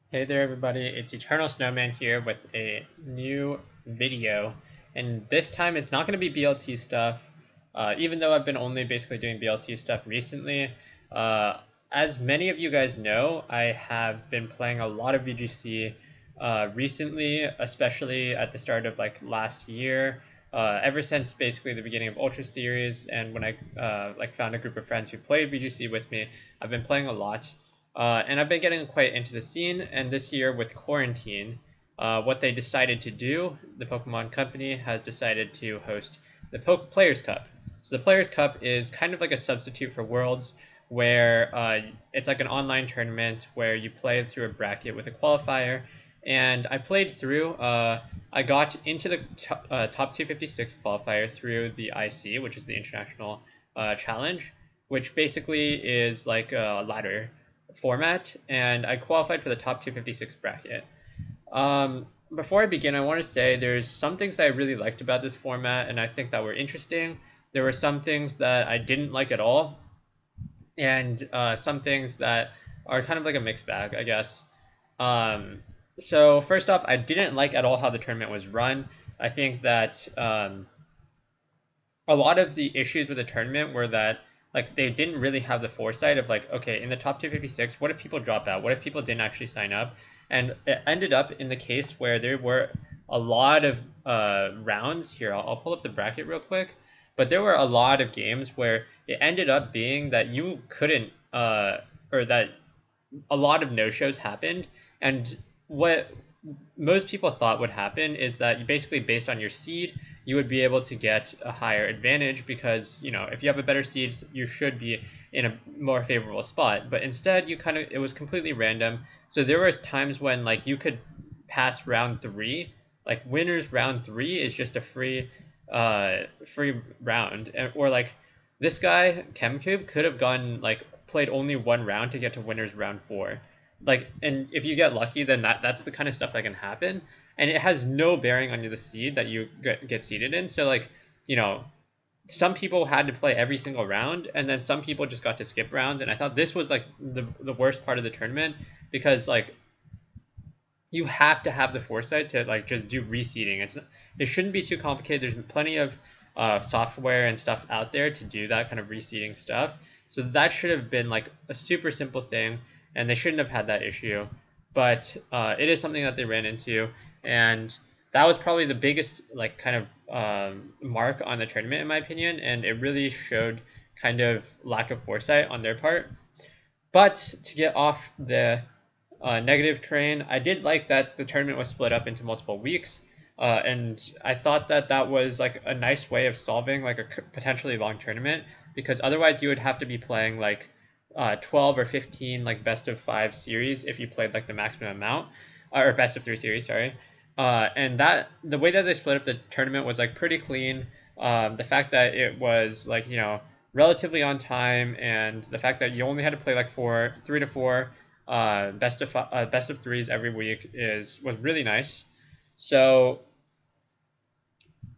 Hey there everybody, it's Eternal Snowman here with a new video, and this time it's not going to be BLT stuff, even though I've been only basically doing BLT stuff recently. As many of you guys know, I have been playing a lot of VGC recently, especially at the start of like last year, ever since basically the beginning of Ultra Series, and when I found a group of friends who played VGC with me, I've been playing a lot. And I've been getting quite into the scene, and this year with quarantine, what they decided to do, the Pokemon Company has decided to host the Players Cup. So the Players Cup is kind of like a substitute for Worlds, where it's like an online tournament where you play through a bracket with a qualifier. And I played through. I got into the top 256 qualifier through the IC, which is the International Challenge, which basically is like a ladder format, and I qualified for the top 256 bracket. Before I begin, I want to say there's some things that I really liked about this format, and I think that were interesting. There were some things that I didn't like at all, and some things that are kind of like a mixed bag, I guess. So first off, I didn't like at all how the tournament was run. I think that a lot of the issues with the tournament were that like they didn't really have the foresight of like, okay, in the top 256, what if people drop out, what if people didn't actually sign up, and it ended up in the case where there were a lot of rounds here. I'll pull up the bracket real quick, but there were a lot of games where it ended up being that you couldn't or that a lot of no-shows happened. And what most people thought would happen is that you basically, based on your seed, you would be able to get a higher advantage because, you know, if you have a better seed, you should be in a more favorable spot. But instead, it was completely random. So there was times when like you could pass round three, like winners round three is just a free round, or like this guy Chemcube could have gone like played only one round to get to winners round four. Like, and if you get lucky, then that's the kind of stuff that can happen, and it has no bearing on the seed that you get seeded in. So like, you know, some people had to play every single round, and then some people just got to skip rounds. And I thought this was like the worst part of the tournament, because like you have to have the foresight to like just do reseeding. It shouldn't be too complicated. There's plenty of software and stuff out there to do that kind of reseeding stuff. So that should have been like a super simple thing, and they shouldn't have had that issue. But it is something that they ran into, and that was probably the biggest like kind of mark on the tournament in my opinion, and it really showed kind of lack of foresight on their part. But to get off the negative train, I did like that the tournament was split up into multiple weeks, and I thought that that was like a nice way of solving like a potentially long tournament, because otherwise you would have to be playing like 12 or 15 like best of 5 series if you played like the maximum amount, or best of 3 series, sorry. And that the way that they split up the tournament was like pretty clean. The fact that it was like, you know, relatively on time, and the fact that you only had to play like 3 to 4 best of threes every week was really nice. So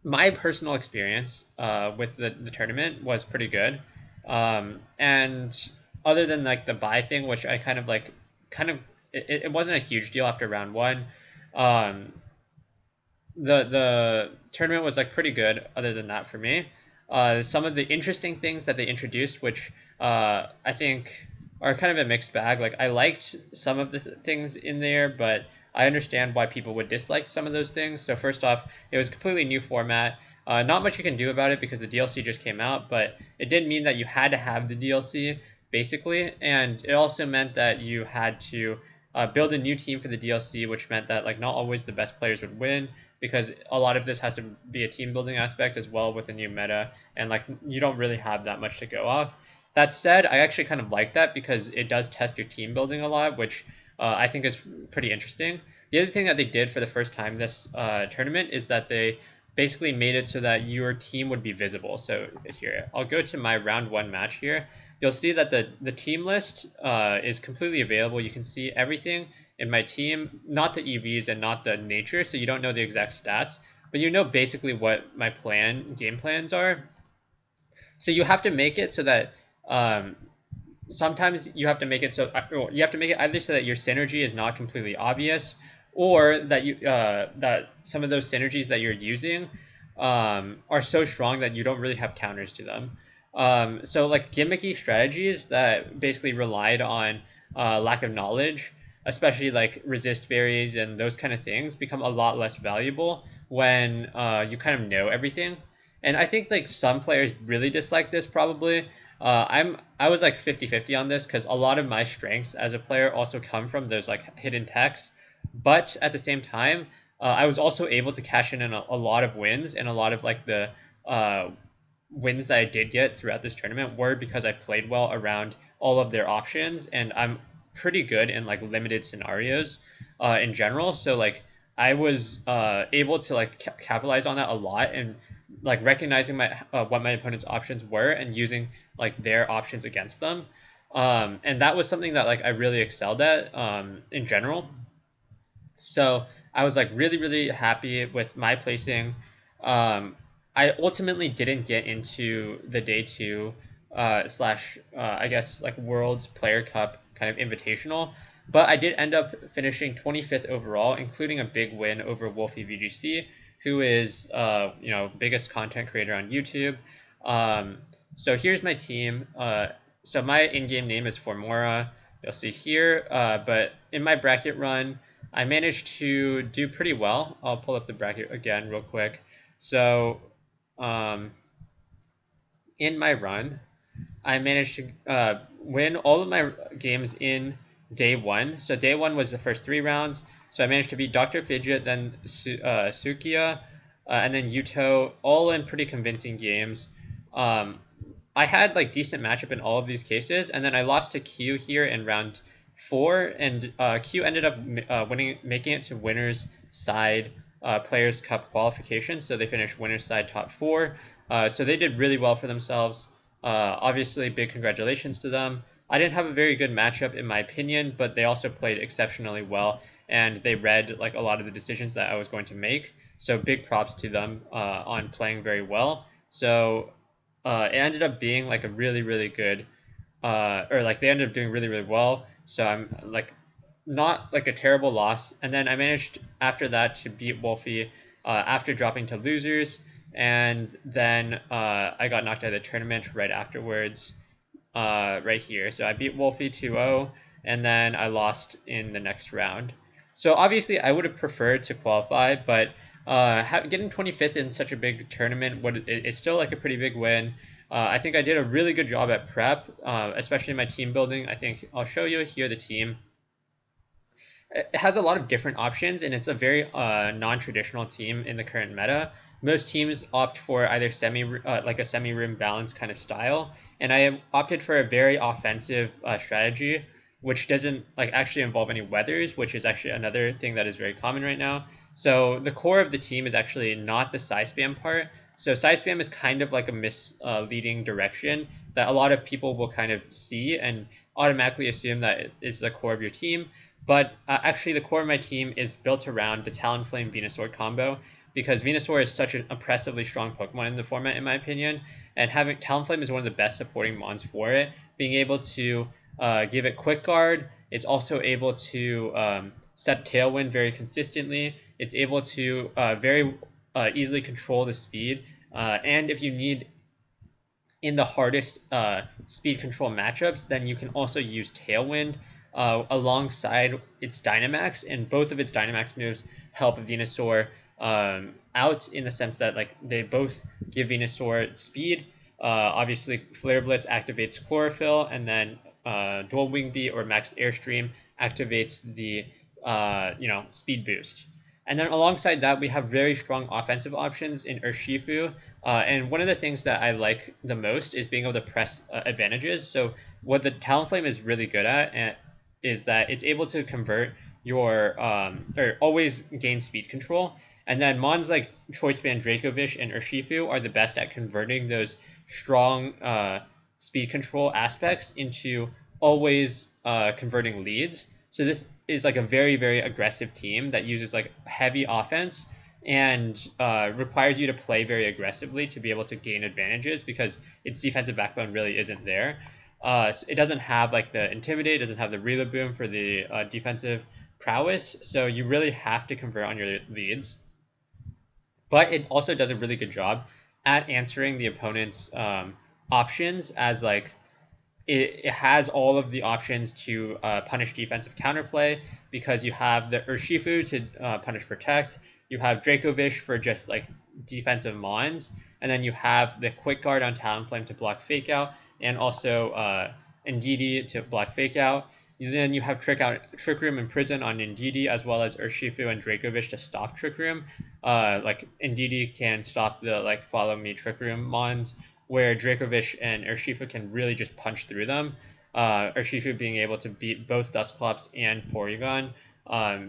my personal experience with the tournament was pretty good. And other than like the buy thing, which I kind of it wasn't a huge deal after round one. Um, the tournament was like pretty good. Other than that, for me, some of the interesting things that they introduced, which I think are kind of a mixed bag. Like I liked some of the things in there, but I understand why people would dislike some of those things. So first off, it was a completely new format. Not much you can do about it because the DLC just came out, but it did mean that you had to have the DLC basically, and it also meant that you had to build a new team for the DLC, which meant that like not always the best players would win, because a lot of this has to be a team building aspect as well with the new meta, and like you don't really have that much to go off. That said, I actually kind of like that because it does test your team building a lot, which I think is pretty interesting. The other thing that they did for the first time this tournament is that they basically made it so that your team would be visible. So here, I'll go to my round one match here. You'll see that the team list is completely available. You can see everything in my team, not the EVs and not the nature, so you don't know the exact stats, but you know basically what my game plans are. So you have to make it so that um, sometimes you have to make it so you have to make it either so that your synergy is not completely obvious, or that you that some of those synergies that you're using are so strong that you don't really have counters to them. So like gimmicky strategies that basically relied on lack of knowledge, especially like resist berries and those kind of things, become a lot less valuable when you kind of know everything. And I think like some players really dislike this probably. I was like 50-50 on this because a lot of my strengths as a player also come from those like hidden techs, but at the same time, I was also able to cash in a lot of wins, and a lot of like the uh, wins that I did get throughout this tournament were because I played well around all of their options, and I'm pretty good in like limited scenarios in general. So like I was able to like capitalize on that a lot, and like recognizing my what my opponent's options were and using like their options against them. And that was something that like I really excelled at in general. So I was like really happy with my placing. I ultimately didn't get into the day two slash I guess like World's Player Cup kind of invitational, but I did end up finishing 25th overall, including a big win over WolfeyVGC, who is biggest content creator on YouTube. Um, so here's my team. So my in-game name is Formora. You'll see here, but in my bracket run, I managed to do pretty well. I'll pull up the bracket again real quick. So um, in my run, I managed to win all of my games in day one. So day one was the first 3 rounds. So I managed to beat Dr. Fidget, then Sukiya, and then Yuto, all in pretty convincing games. Um, I had like decent matchup in all of these cases, and then I lost to Q here in round 4, and Q ended up winning, making it to winners side Players Cup qualification. So they finished winners side top 4. So they did really well for themselves. Obviously, big congratulations to them. I didn't have a very good matchup in my opinion, but they also played exceptionally well, and they read like a lot of the decisions that I was going to make. So big props to them on playing very well. So it ended up being like a really good, or like they ended up doing really well. So I'm like not like a terrible loss. And then I managed after that to beat Wolfie after dropping to losers. And then I got knocked out of the tournament right afterwards, right here. So I beat Wolfie 2-0, and then I lost in the next round. So obviously I would have preferred to qualify, but getting 25th in such a big tournament it's still like a pretty big win. I think I did a really good job at prep, especially my team building. I think I'll show you here the team. It has a lot of different options, and it's a very non-traditional team in the current meta. Most teams opt for either like a semi-rim balance kind of style, and I opted for a very offensive strategy, which doesn't like actually involve any weathers, which is actually another thing that is very common right now. So the core of the team is actually not the side spam part. So side spam is kind of like a misleading direction that a lot of people will kind of see and automatically assume that it is the core of your team. But actually, the core of my team is built around the Talonflame Venusaur combo, because Venusaur is such an impressively strong Pokemon in the format, in my opinion. And having Talonflame is one of the best supporting mons for it. Being able to give it Quick Guard, it's also able to set Tailwind very consistently. It's able to very easily control the speed. And if you need in the hardest speed control matchups, then you can also use Tailwind alongside its Dynamax, and both of its Dynamax moves help Venusaur out in the sense that like they both give Venusaur speed. Obviously, Flare Blitz activates Chlorophyll, and then Dual Wing Beat or Max Airstream activates the speed boost. And then alongside that, we have very strong offensive options in Urshifu. And one of the things that I like the most is being able to press advantages. So what the Talonflame is really good at is that it's able to convert your or always gain speed control. And then mons like Choice Band Dracovish and Urshifu are the best at converting those strong speed control aspects into always converting leads. So this is like a very aggressive team that uses like heavy offense and requires you to play very aggressively to be able to gain advantages, because its defensive backbone really isn't there. it doesn't have like the Intimidate, doesn't have the Boom for the defensive prowess, so you really have to convert on your leads. But it also does a really good job at answering the opponent's options, as like it has all of the options to punish defensive counterplay, because you have the Urshifu to punish protect, you have Dracovish for just like defensive mons, and then you have the quick guard on Talonflame to block fake out, and also Ndidi to block fake out. Then you have Trick Room and Prison on Ndidi, as well as Urshifu and Dracovish to stop Trick Room. Like Ndidi can stop the like Follow Me Trick Room mons, where Dracovish and Urshifu can really just punch through them. Urshifu being able to beat both Dusclops and Porygon,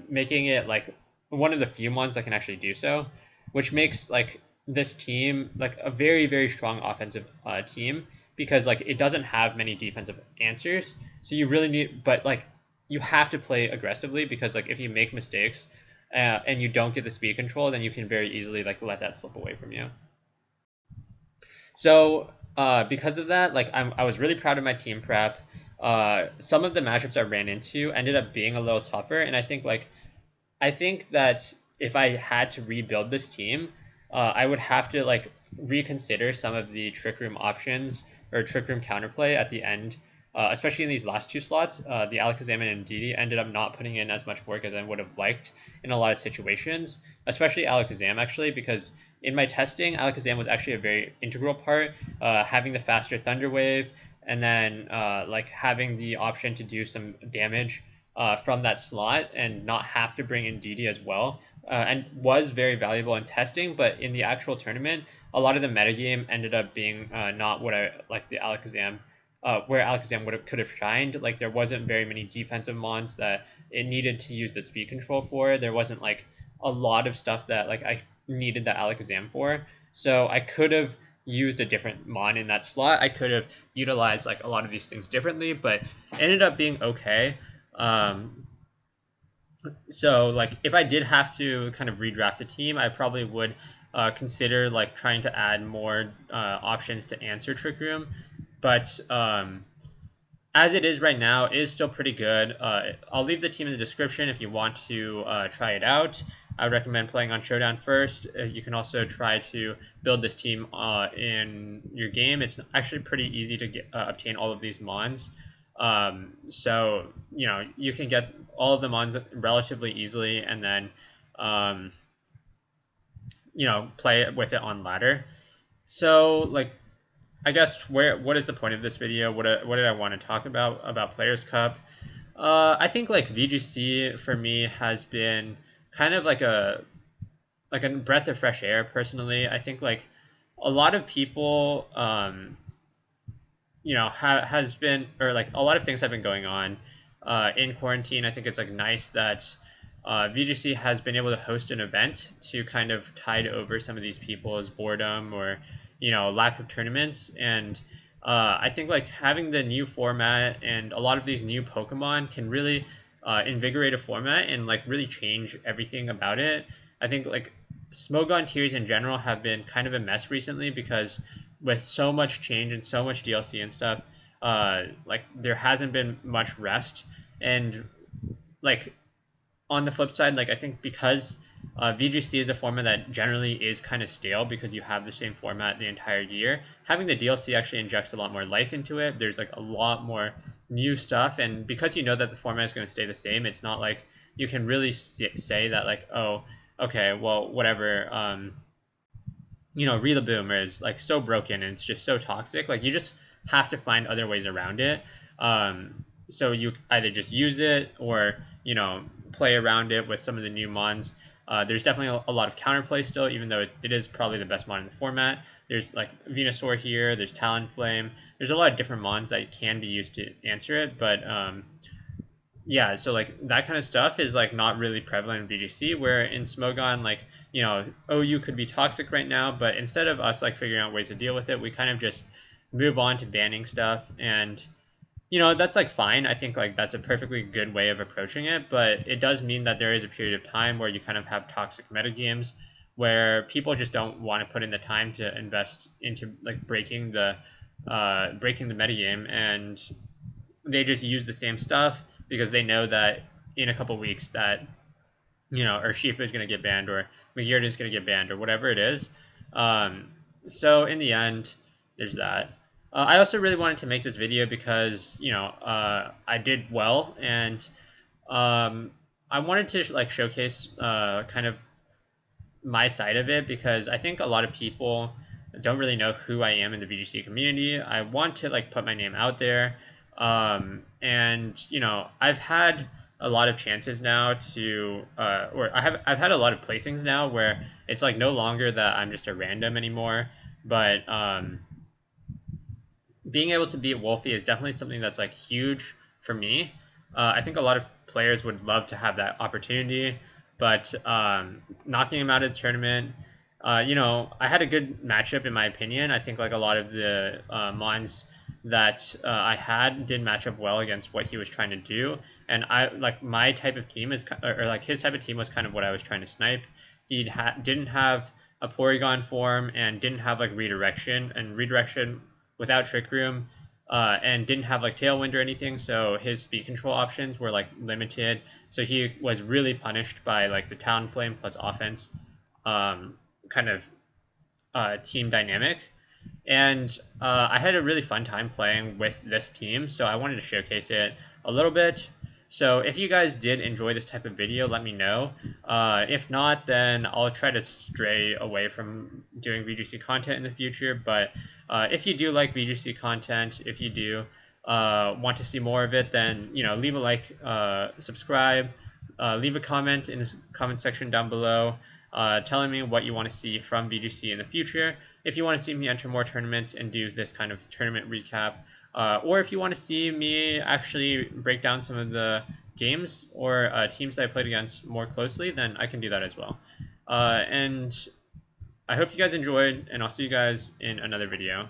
making it like one of the few ones that can actually do so, which makes like this team like a very, very strong offensive team, because like it doesn't have many defensive answers. So you really need, but like you have to play aggressively, because like if you make mistakes and you don't get the speed control, then you can very easily like let that slip away from you. So because of that, like I was really proud of my team prep. Some of the matchups I ran into ended up being a little tougher, and I think that if I had to rebuild this team, I would have to like reconsider some of the Trick Room options or Trick Room counterplay at the end, especially in these last two slots. The Alakazam and Ndidi ended up not putting in as much work as I would have liked in a lot of situations, especially Alakazam actually, because in my testing, Alakazam was actually a very integral part, having the faster Thunder Wave, and then like having the option to do some damage from that slot and not have to bring in Ndidi as well, and was very valuable in testing. But in the actual tournament, a lot of the metagame ended up being not what I like the Alakazam, where Alakazam could have shined. Like there wasn't very many defensive mons that it needed to use the speed control for. There wasn't like a lot of stuff that like I needed the Alakazam for. So I could have used a different mon in that slot. I could have utilized like a lot of these things differently, but ended up being okay. So like if I did have to kind of redraft the team, I probably would consider like trying to add more options to answer Trick Room. But as it is right now, it is still pretty good. I'll leave the team in the description if you want to try it out. I would recommend playing on Showdown first. You can also try to build this team in your game. It's actually pretty easy to obtain all of these mons. So, you know, you can get all of the mons relatively easily, and then, you know, play with it on ladder. So, like, I guess what is the point of this video? What did I want to talk about Players Cup? I think like VGC for me has been kind of like a breath of fresh air personally. I think like a lot of people you know has been, or like a lot of things have been going on in quarantine. I think it's like nice that VGC has been able to host an event to kind of tide over some of these people's boredom or, you know, lack of tournaments. And I think like having the new format and a lot of these new Pokemon can really invigorate a format and like really change everything about it. I think like Smogon tiers in general have been kind of a mess recently, because with so much change and so much DLC and stuff, like there hasn't been much rest. And like on the flip side, like I think because VGC is a format that generally is kind of stale because you have the same format the entire year, having the DLC actually injects a lot more life into it. There's like a lot more new stuff, and because you know that the format is going to stay the same, it's not like you can really say that like, oh, okay, well, whatever, you know, Boom is like so broken and it's just so toxic. Like you just have to find other ways around it. So you either just use it or, you know, play around it with some of the new mons. There's definitely a lot of counterplay still, even though it is probably the best mon in the format. There's like Venusaur here, there's Talonflame. There's a lot of different mons that can be used to answer it, but yeah, so like that kind of stuff is like not really prevalent in VGC, where in Smogon, like, you know, OU could be toxic right now, but instead of us like figuring out ways to deal with it, we kind of just move on to banning stuff. And you know, that's like fine. I think like that's a perfectly good way of approaching it, but it does mean that there is a period of time where you kind of have toxic metagames where people just don't want to put in the time to invest into like breaking the breaking the metagame, and they just use the same stuff because they know that in a couple weeks that or Shifa is going to get banned, or Magirda is going to get banned, or whatever it is. So in the end, there's that. I also really wanted to make this video because I did well, and I wanted to like showcase kind of my side of it, because I think a lot of people don't really know who I am in the VGC community. I want to like put my name out there, and I've had a lot of chances now to, or I've had a lot of placings now where it's like no longer that I'm just a random anymore, but being able to beat Wolfey is definitely something that's like huge for me. I think a lot of players would love to have that opportunity, but knocking him out of the tournament, I had a good matchup in my opinion. I think like a lot of the Mons that I had did match up well against what he was trying to do, and I like my type of team is, or like his type of team was kind of what I was trying to snipe. He didn't have a Porygon form and didn't have like redirection without Trick Room, and didn't have like Tailwind or anything, so his speed control options were like limited. So he was really punished by like the Talonflame plus offense kind of team dynamic. And I had a really fun time playing with this team, so I wanted to showcase it a little bit. So if you guys did enjoy this type of video, let me know. If not, then I'll try to stray away from doing VGC content in the future. But if you do like VGC content, if you do want to see more of it, then leave a like, subscribe, leave a comment in the comment section down below, telling me what you want to see from VGC in the future. If you want to see me enter more tournaments and do this kind of tournament recap, or if you want to see me actually break down some of the games or teams that I played against more closely, then I can do that as well. And I hope you guys enjoyed, and I'll see you guys in another video.